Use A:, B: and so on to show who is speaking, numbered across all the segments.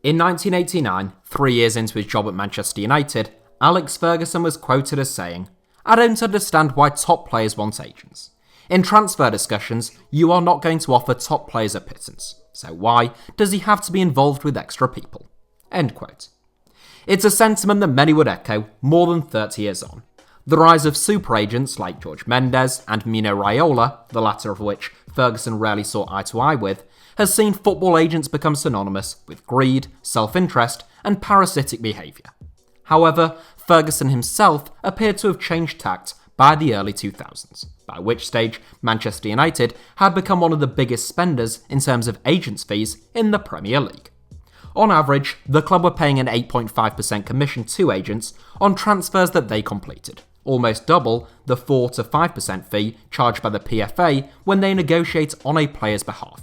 A: In 1989, 3 years into his job at Manchester United, Alex Ferguson was quoted as saying, "I don't understand why top players want agents. In transfer discussions, you are not going to offer top players a pittance, so why does he have to be involved with extra people?" End quote. It's a sentiment that many would echo more than 30 years on. The rise of super agents like George Mendes and Mino Raiola, the latter of which Ferguson rarely saw eye to eye with, has seen football agents become synonymous with greed, self-interest, and parasitic behaviour. However, Ferguson himself appeared to have changed tact by the early 2000s, by which stage Manchester United had become one of the biggest spenders in terms of agents' fees in the Premier League. On average, the club were paying an 8.5% commission to agents on transfers that they completed, almost double the 4 to 5% fee charged by the PFA when they negotiate on a player's behalf.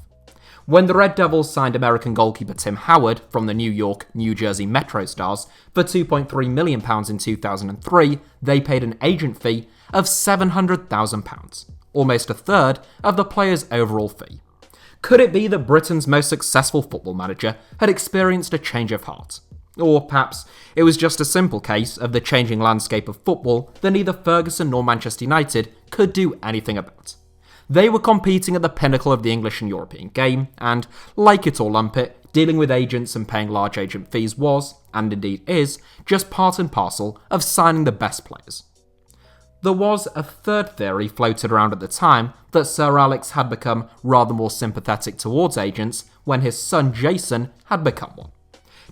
A: When the Red Devils signed American goalkeeper Tim Howard from the New York, New Jersey Metro Stars for £2.3 million in 2003, they paid an agent fee of £700,000, almost a third of the player's overall fee. Could it be that Britain's most successful football manager had experienced a change of heart? Or perhaps it was just a simple case of the changing landscape of football that neither Ferguson nor Manchester United could do anything about. They were competing at the pinnacle of the English and European game, and, like it or lump it, dealing with agents and paying large agent fees was, and indeed is, just part and parcel of signing the best players. There was a third theory floated around at the time that Sir Alex had become rather more sympathetic towards agents when his son Jason had become one.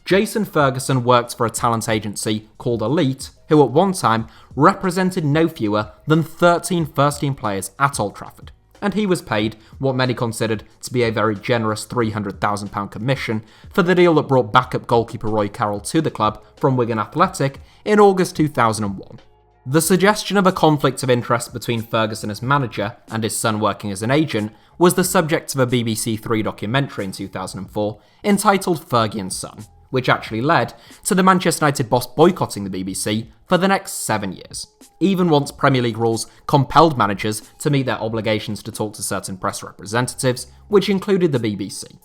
A: Jason Ferguson worked for a talent agency called Elite, who at one time represented no fewer than 13 first-team players at Old Trafford, and he was paid what many considered to be a very generous £300,000 commission for the deal that brought backup goalkeeper Roy Carroll to the club from Wigan Athletic in August 2001. The suggestion of a conflict of interest between Ferguson as manager and his son working as an agent was the subject of a BBC Three documentary in 2004 entitled Fergie and Son, which actually led to the Manchester United boss boycotting the BBC for the next 7 years, even once Premier League rules compelled managers to meet their obligations to talk to certain press representatives, which included the BBC.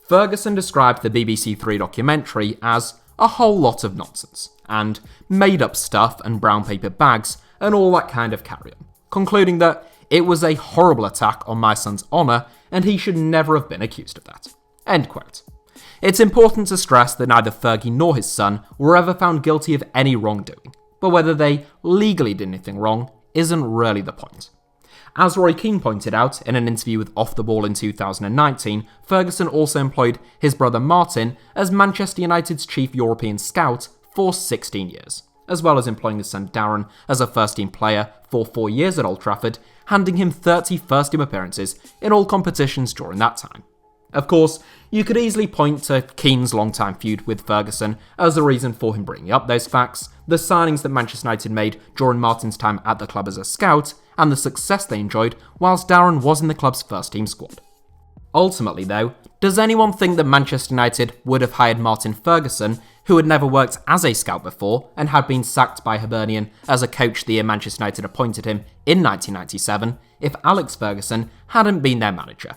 A: Ferguson described the BBC Three documentary as a whole lot of nonsense, and made up stuff and brown paper bags and all that kind of carry-on, concluding that it was a horrible attack on my son's honour and he should never have been accused of that. End quote. It's important to stress that neither Fergie nor his son were ever found guilty of any wrongdoing, but whether they legally did anything wrong isn't really the point. As Roy Keane pointed out in an interview with Off the Ball in 2019, Ferguson also employed his brother Martin as Manchester United's chief European scout for 16 years, as well as employing his son Darren as a first-team player for 4 years at Old Trafford, handing him 30 first-team appearances in all competitions during that time. Of course, you could easily point to Keane's long-time feud with Ferguson as a reason for him bringing up those facts, the signings that Manchester United made during Martin's time at the club as a scout, and the success they enjoyed whilst Darren was in the club's first-team squad. Ultimately though, does anyone think that Manchester United would have hired Martin Ferguson, who had never worked as a scout before and had been sacked by Hibernian as a coach the year Manchester United appointed him in 1997, if Alex Ferguson hadn't been their manager?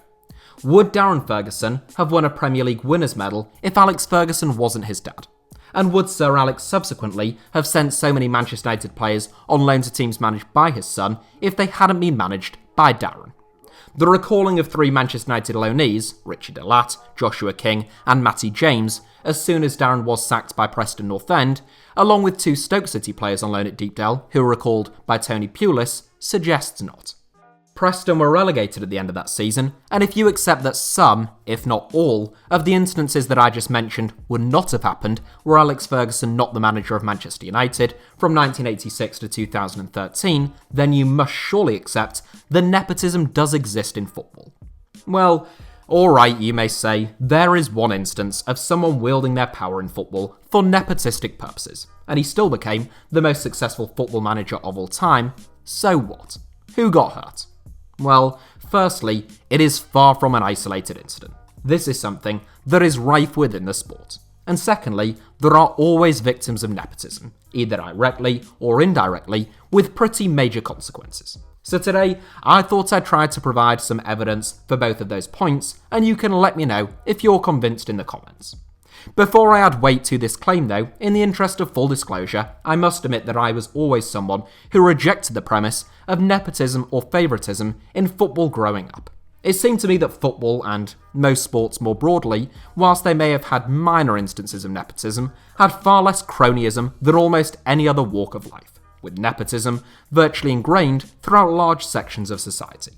A: Would Darren Ferguson have won a Premier League winners' medal if Alex Ferguson wasn't his dad? And would Sir Alex subsequently have sent so many Manchester United players on loan to teams managed by his son if they hadn't been managed by Darren? The recalling of 3 Manchester United loanees, Richard Delat, Joshua King and Matty James, as soon as Darren was sacked by Preston North End, along with 2 Stoke City players on loan at Deepdale who were recalled by Tony Pulis, suggests not. Preston were relegated at the end of that season, and if you accept that some, if not all, of the instances that I just mentioned would not have happened were Alex Ferguson not the manager of Manchester United from 1986 to 2013, then you must surely accept that nepotism does exist in football. Well, alright, you may say, there is one instance of someone wielding their power in football for nepotistic purposes, and he still became the most successful football manager of all time. So what? Who got hurt? Well, firstly, it is far from an isolated incident. This is something that is rife within the sport. And secondly, there are always victims of nepotism, either directly or indirectly, with pretty major consequences. So today, I thought I'd try to provide some evidence for both of those points, and you can let me know if you're convinced in the comments. Before I add weight to this claim though, in the interest of full disclosure, I must admit that I was always someone who rejected the premise of nepotism or favoritism in football growing up. It seemed to me that football, and most sports more broadly, whilst they may have had minor instances of nepotism, had far less cronyism than almost any other walk of life, with nepotism virtually ingrained throughout large sections of society.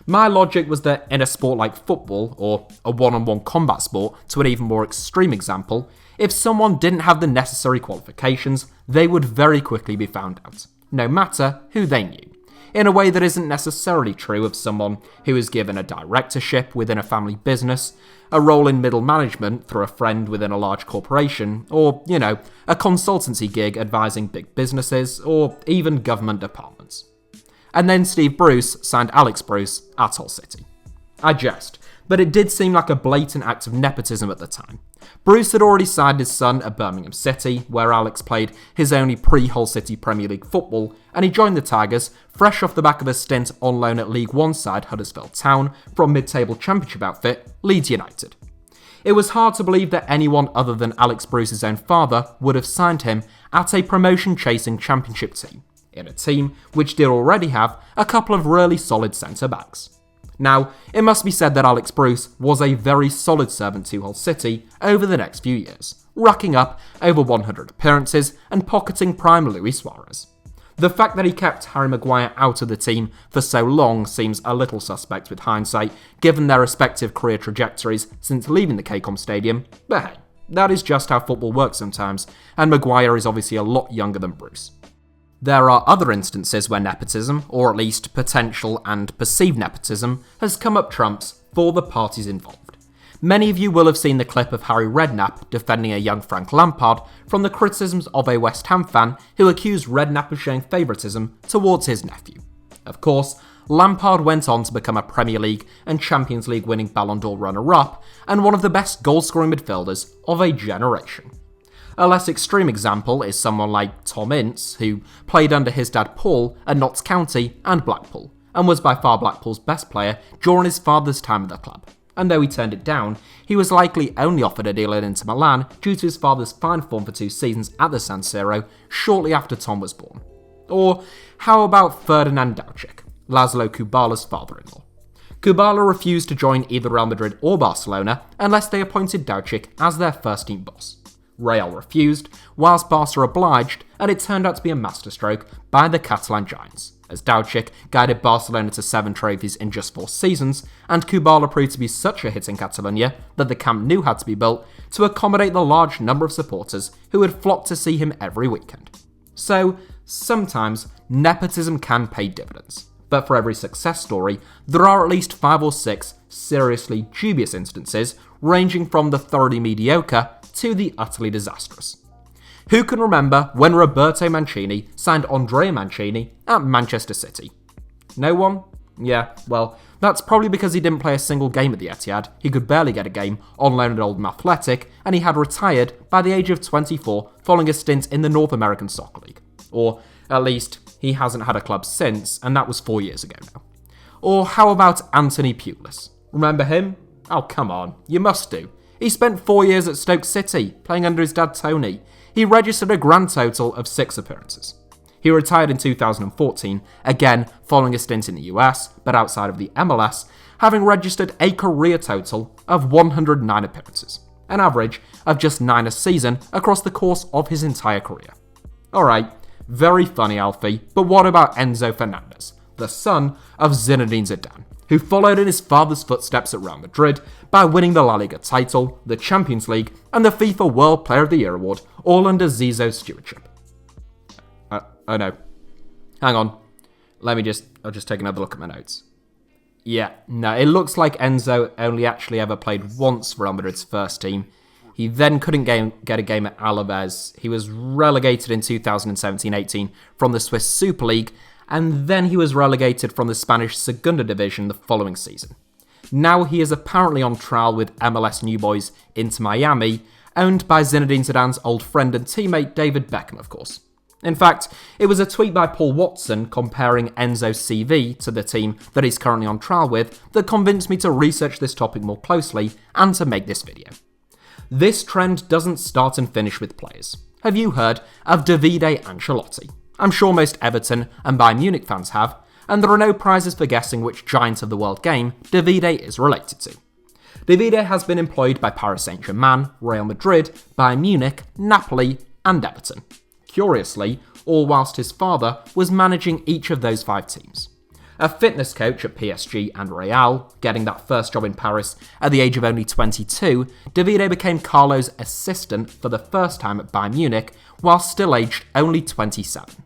A: My logic was that in a sport like football, or a one-on-one combat sport to an even more extreme example, if someone didn't have the necessary qualifications, they would very quickly be found out, no matter who they knew. In a way that isn't necessarily true of someone who is given a directorship within a family business, a role in middle management through a friend within a large corporation, or, a consultancy gig advising big businesses, or even government departments. And then Steve Bruce signed Alex Bruce at Hull City. I jest, but it did seem like a blatant act of nepotism at the time. Bruce had already signed his son at Birmingham City, where Alex played his only pre-Hull City Premier League football, and he joined the Tigers, fresh off the back of a stint on loan at League One side Huddersfield Town from mid-table championship outfit Leeds United. It was hard to believe that anyone other than Alex Bruce's own father would have signed him at a promotion-chasing championship team, in a team which did already have a couple of really solid centre-backs. Now, it must be said that Alex Bruce was a very solid servant to Hull City over the next few years, racking up over 100 appearances and pocketing prime Luis Suarez. The fact that he kept Harry Maguire out of the team for so long seems a little suspect with hindsight, given their respective career trajectories since leaving the KCOM Stadium, but hey, that is just how football works sometimes, and Maguire is obviously a lot younger than Bruce. There are other instances where nepotism, or at least potential and perceived nepotism, has come up trumps for the parties involved. Many of you will have seen the clip of Harry Redknapp defending a young Frank Lampard from the criticisms of a West Ham fan who accused Redknapp of showing favouritism towards his nephew. Of course, Lampard went on to become a Premier League and Champions League winning Ballon d'Or runner-up and one of the best goal-scoring midfielders of a generation. A less extreme example is someone like Tom Ince, who played under his dad Paul at Notts County and Blackpool, and was by far Blackpool's best player during his father's time at the club. And though he turned it down, he was likely only offered a deal at Inter Milan due to his father's fine form for 2 seasons at the San Siro shortly after Tom was born. Or how about Ferdinand Daučić, Laszlo Kubala's father-in-law? Kubala refused to join either Real Madrid or Barcelona unless they appointed Daučić as their first-team boss. Real refused, whilst Barca obliged, and it turned out to be a masterstroke by the Catalan giants, as Daučić guided Barcelona to 7 trophies in just 4 seasons, and Kubala proved to be such a hit in Catalonia that the Camp Nou had to be built to accommodate the large number of supporters who would flock to see him every weekend. So, sometimes, nepotism can pay dividends, but for every success story, there are at least 5 or 6 seriously dubious instances, ranging from the thoroughly mediocre to the utterly disastrous. Who can remember when Roberto Mancini signed Andrea Mancini at Manchester City? No one? Yeah, well, that's probably because he didn't play a single game at the Etihad, he could barely get a game on loan at Oldham Athletic, and he had retired by the age of 24 following a stint in the North American Soccer League. Or, at least, he hasn't had a club since, and that was 4 years ago now. Or how about Anthony Pulis? Remember him? Oh, come on, you must do. He spent 4 years at Stoke City, playing under his dad Tony. He registered a grand total of 6 appearances. He retired in 2014, again following a stint in the US, but outside of the MLS, having registered a career total of 109 appearances, an average of just 9 a season across the course of his entire career. Alright, very funny Alfie, but what about Enzo Fernandez, the son of Zinedine Zidane, who followed in his father's footsteps at Real Madrid by winning the La Liga title, the Champions League, and the FIFA World Player of the Year award, all under Zizou's stewardship. Oh no. Hang on. I'll just take another look at my notes. Yeah, no, it looks like Enzo only actually ever played once for Real Madrid's first team. He then couldn't get a game at Alaves. He was relegated in 2017-18 from the Swiss Super League, and then he was relegated from the Spanish Segunda Division the following season. Now he is apparently on trial with MLS New Boys Inter Miami, owned by Zinedine Zidane's old friend and teammate David Beckham, of course. In fact, it was a tweet by Paul Watson comparing Enzo's CV to the team that he's currently on trial with that convinced me to research this topic more closely and to make this video. This trend doesn't start and finish with players. Have you heard of Davide Ancelotti? I'm sure most Everton and Bayern Munich fans have, and there are no prizes for guessing which giant of the world game Davide is related to. Davide has been employed by Paris Saint-Germain, Real Madrid, Bayern Munich, Napoli, and Everton. Curiously, all whilst his father was managing each of those 5 teams. A fitness coach at PSG and Real, getting that first job in Paris at the age of only 22, Davide became Carlo's assistant for the first time at Bayern Munich while still aged only 27.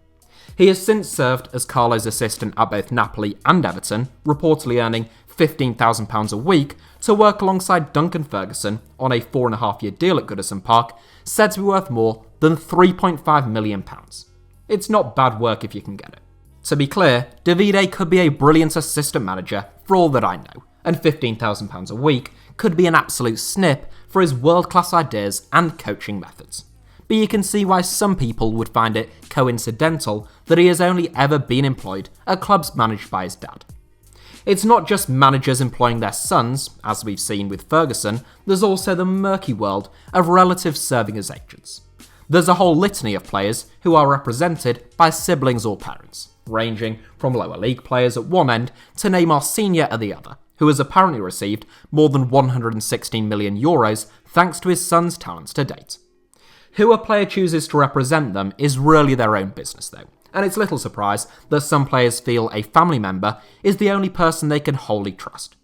A: He has since served as Carlo's assistant at both Napoli and Everton, reportedly earning £15,000 a week to work alongside Duncan Ferguson on a 4.5-year deal at Goodison Park, said to be worth more than £3.5 million. It's not bad work if you can get it. To be clear, Davide could be a brilliant assistant manager for all that I know, and £15,000 a week could be an absolute snip for his world-class ideas and coaching methods. But you can see why some people would find it coincidental that he has only ever been employed at clubs managed by his dad. It's not just managers employing their sons, as we've seen with Ferguson, there's also the murky world of relatives serving as agents. There's a whole litany of players who are represented by siblings or parents, ranging from lower league players at one end to Neymar Sr. at the other, who has apparently received more than €116 million thanks to his son's talents to date. Who a player chooses to represent them is really their own business though, and it's little surprise that some players feel a family member is the only person they can wholly trust.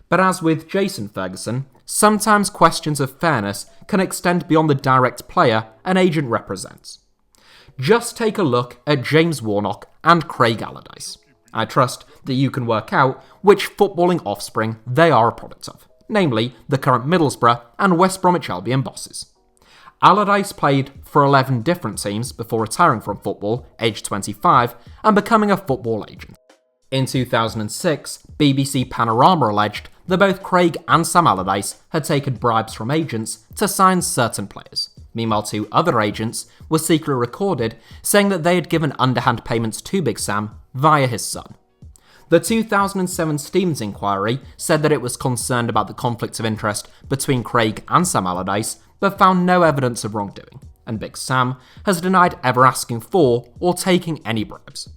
A: But as with Jason Ferguson, sometimes questions of fairness can extend beyond the direct player an agent represents. Just take a look at James Warnock and Craig Allardyce. I trust that you can work out which footballing offspring they are a product of, namely the current Middlesbrough and West Bromwich Albion bosses. Allardyce played for 11 different teams before retiring from football, aged 25, and becoming a football agent. In 2006, BBC Panorama alleged that both Craig and Sam Allardyce had taken bribes from agents to sign certain players. Meanwhile, 2 other agents were secretly recorded saying that they had given underhand payments to Big Sam via his son. The 2007 Stevens inquiry said that it was concerned about the conflict of interest between Craig and Sam Allardyce, but found no evidence of wrongdoing, and Big Sam has denied ever asking for or taking any bribes.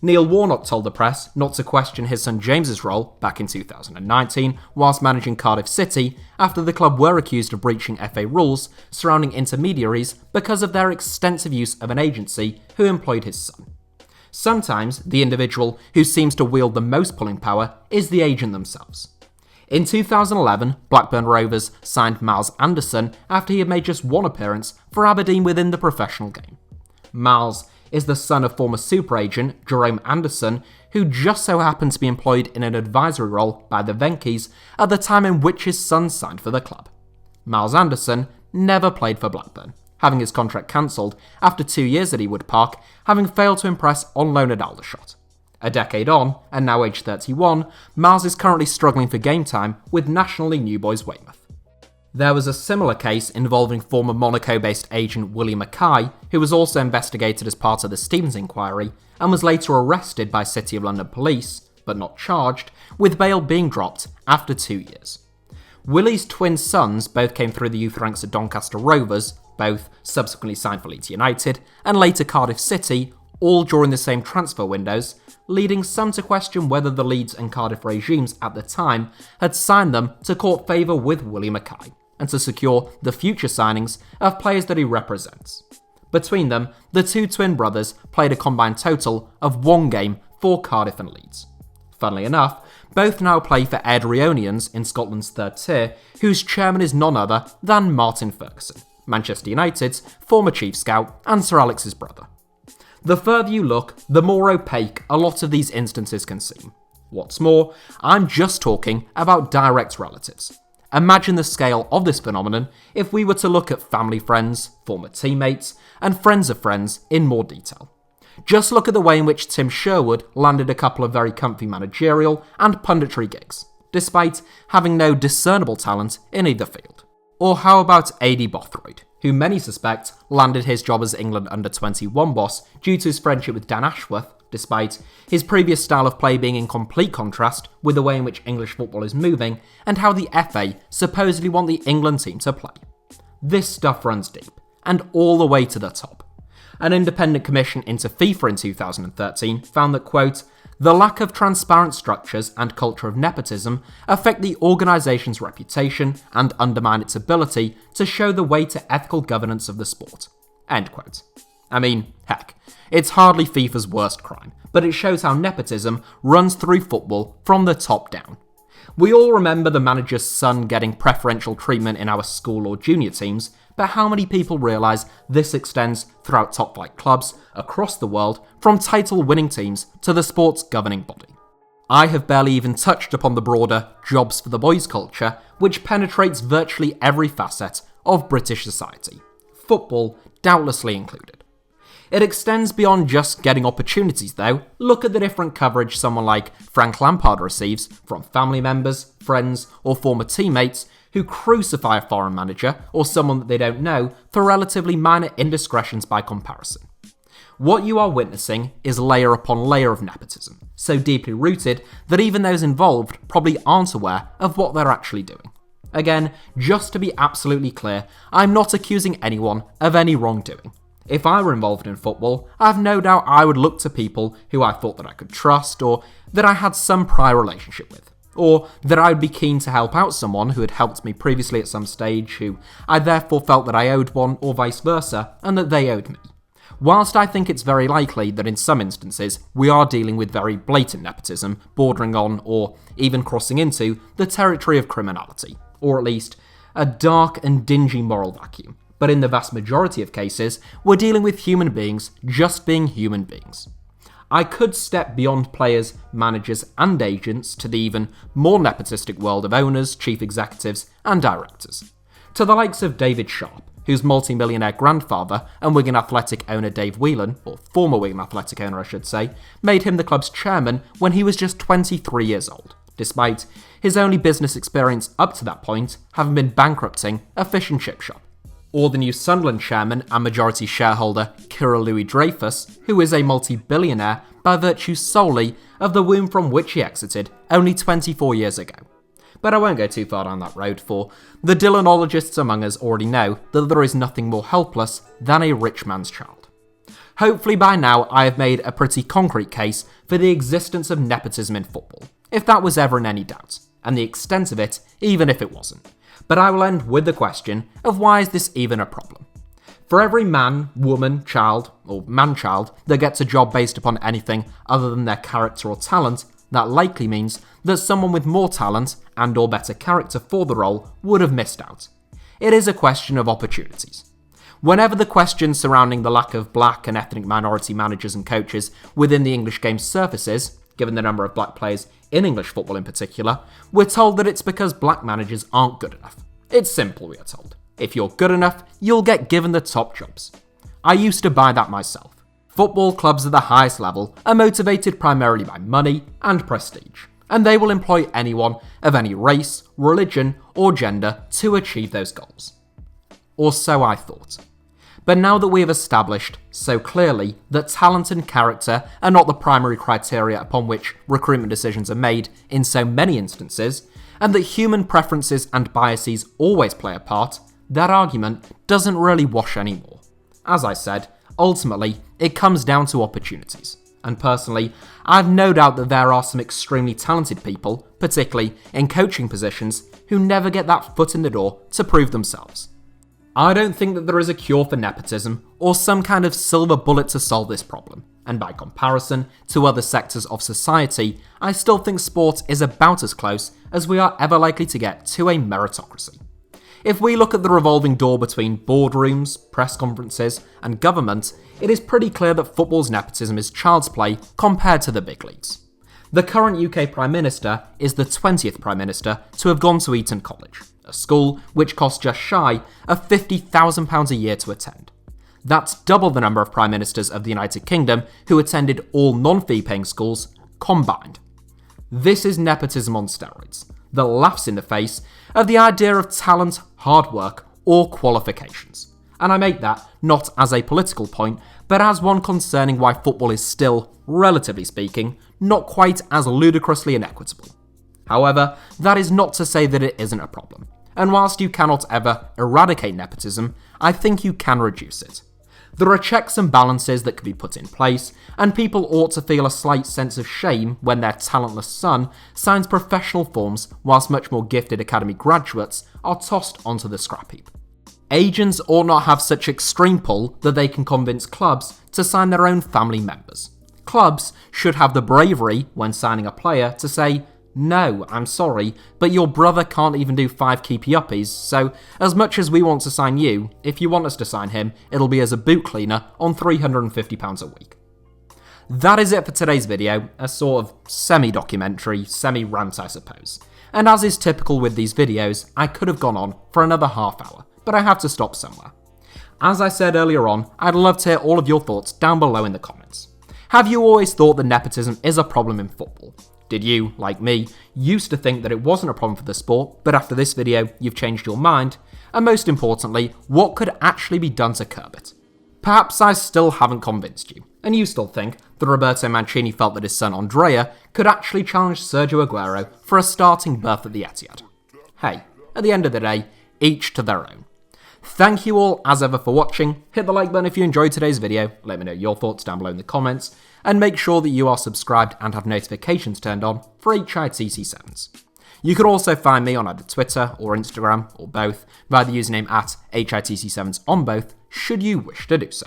A: Neil Warnock told the press not to question his son James's role back in 2019 whilst managing Cardiff City after the club were accused of breaching FA rules surrounding intermediaries because of their extensive use of an agency who employed his son. Sometimes the individual who seems to wield the most pulling power is the agent themselves. In 2011, Blackburn Rovers signed Miles Anderson after he had made just 1 appearance for Aberdeen within the professional game. Miles is the son of former super agent Jerome Anderson, who just so happened to be employed in an advisory role by the Venkies at the time in which his son signed for the club. Miles Anderson never played for Blackburn, having his contract cancelled after 2 years at Ewood Park, having failed to impress on loan at Aldershot. A decade on, and now aged 31, Miles is currently struggling for game time with National League New Boys Weymouth. There was a similar case involving former Monaco-based agent Willie Mackay, who was also investigated as part of the Stevens inquiry and was later arrested by City of London police, but not charged, with bail being dropped after 2 years. Willie's twin sons both came through the youth ranks at Doncaster Rovers, both subsequently signed for Leeds United, and later Cardiff City, all during the same transfer windows, leading some to question whether the Leeds and Cardiff regimes at the time had signed them to court favour with Willie Mackay, and to secure the future signings of players that he represents. Between them, the 2 twin brothers played a combined total of 1 game for Cardiff and Leeds. Funnily enough, both now play for Airdrieonians in Scotland's 3rd tier, whose chairman is none other than Martin Ferguson, Manchester United's former chief scout and Sir Alex's brother. The further you look, the more opaque a lot of these instances can seem. What's more, I'm just talking about direct relatives. Imagine the scale of this phenomenon if we were to look at family friends, former teammates, and friends of friends in more detail. Just look at the way in which Tim Sherwood landed a couple of very comfy managerial and punditry gigs, despite having no discernible talent in either field. Or how about Adi Bothroyd, who many suspect landed his job as England under-21 boss due to his friendship with Dan Ashworth, despite his previous style of play being in complete contrast with the way in which English football is moving and how the FA supposedly want the England team to play. this stuff runs deep, and all the way to the top. An independent commission into FIFA in 2013 found that, quote, "The lack of transparent structures and culture of nepotism affect the organisation's reputation and undermine its ability to show the way to ethical governance of the sport." End quote. I mean, heck, it's hardly FIFA's worst crime, but it shows how nepotism runs through football from the top down. We all remember the manager's son getting preferential treatment in our school or junior teams, but how many people realise this extends throughout top-flight clubs across the world, from title-winning teams to the sport's governing body? I have barely even touched upon the broader jobs for the boys culture, which penetrates virtually every facet of British society, football doubtlessly included. It extends beyond just getting opportunities though. Look at the different coverage someone like Frank Lampard receives from family members, friends, or former teammates who crucify a foreign manager or someone that they don't know for relatively minor indiscretions by comparison. What you are witnessing is layer upon layer of nepotism, so deeply rooted that even those involved probably aren't aware of what they're actually doing. Again, just to be absolutely clear, I'm not accusing anyone of any wrongdoing. If I were involved in football, I've no doubt I would look to people who I thought that I could trust, or that I had some prior relationship with, or that I would be keen to help out someone who had helped me previously at some stage, who I therefore felt that I owed one, or vice versa, and that they owed me. Whilst I think it's very likely that in some instances we are dealing with very blatant nepotism, bordering on, or even crossing into, the territory of criminality, or at least a dark and dingy moral vacuum. But in the vast majority of cases, we're dealing with human beings just being human beings. I could step beyond players, managers, and agents to the even more nepotistic world of owners, chief executives, and directors. To the likes of David Sharp, whose multi-millionaire grandfather and Wigan Athletic owner Dave Whelan, or former Wigan Athletic owner I should say, made him the club's chairman when he was just 23 years old, despite his only business experience up to that point having been bankrupting a fish and chip shop. Or the new Sunderland chairman and majority shareholder Kira Louis-Dreyfus, who is a multi-billionaire by virtue solely of the womb from which he exited only 24 years ago. But I won't go too far down that road, for the Dylanologists among us already know that there is nothing more helpless than a rich man's child. Hopefully by now I have made a pretty concrete case for the existence of nepotism in football, if that was ever in any doubt, and the extent of it even if it wasn't. But I will end with the question of why is this even a problem? For every man, woman, child, or man-child that gets a job based upon anything other than their character or talent, that likely means that someone with more talent and or better character for the role would have missed out. It is a question of opportunities. Whenever the question surrounding the lack of black and ethnic minority managers and coaches within the English game surfaces, given the number of black players in English football in particular, we're told that it's because black managers aren't good enough. It's simple, we are told. If you're good enough, you'll get given the top jobs. I used to buy that myself. Football clubs at the highest level are motivated primarily by money and prestige, and they will employ anyone of any race, religion, or gender to achieve those goals. Or so I thought. But now that we have established so clearly that talent and character are not the primary criteria upon which recruitment decisions are made in so many instances, and that human preferences and biases always play a part, that argument doesn't really wash anymore. As I said, ultimately, it comes down to opportunities. And personally, I have no doubt that there are some extremely talented people, particularly in coaching positions, who never get that foot in the door to prove themselves. I don't think that there is a cure for nepotism or some kind of silver bullet to solve this problem, and by comparison to other sectors of society, I still think sport is about as close as we are ever likely to get to a meritocracy. If we look at the revolving door between boardrooms, press conferences, and government, it is pretty clear that football's nepotism is child's play compared to the big leagues. The current UK Prime Minister is the 20th Prime Minister to have gone to Eton College, a school which costs just shy of £50,000 a year to attend. That's double the number of Prime Ministers of the United Kingdom who attended all non-fee paying schools combined. This is nepotism on steroids, that laughs in the face of the idea of talent, hard work, or qualifications. And I make that not as a political point, but as one concerning why football is still, relatively speaking, not quite as ludicrously inequitable. However, that is not to say that it isn't a problem. and whilst you cannot ever eradicate nepotism, I think you can reduce it. There are checks and balances that can be put in place, and people ought to feel a slight sense of shame when their talentless son signs professional forms whilst much more gifted academy graduates are tossed onto the scrap heap. Agents ought not have such extreme pull that they can convince clubs to sign their own family members. Clubs should have the bravery, when signing a player, to say, "No, I'm sorry, but your brother can't even do 5 keepy-uppies, so as much as we want to sign you, if you want us to sign him, it'll be as a boot cleaner on £350 a week." That is it for today's video, a sort of semi-documentary, semi-rant I suppose. And as is typical with these videos, I could have gone on for another half hour, but I have to stop somewhere. As I said earlier on, I'd love to hear all of your thoughts down below in the comments. Have you always thought that nepotism is a problem in football? Did you, like me, used to think that it wasn't a problem for the sport, but after this video, you've changed your mind? And most importantly, what could actually be done to curb it? Perhaps I still haven't convinced you, and you still think that Roberto Mancini felt that his son Andrea could actually challenge Sergio Aguero for a starting berth at the Etihad. Hey, at the end of the day, each to their own. Thank you all as ever for watching. Hit the like button if you enjoyed today's video, let me know your thoughts down below in the comments, and make sure that you are subscribed and have notifications turned on for HITC Sevens. You can also find me on either Twitter or Instagram, or both, via the username at HITC Sevens on both, should you wish to do so.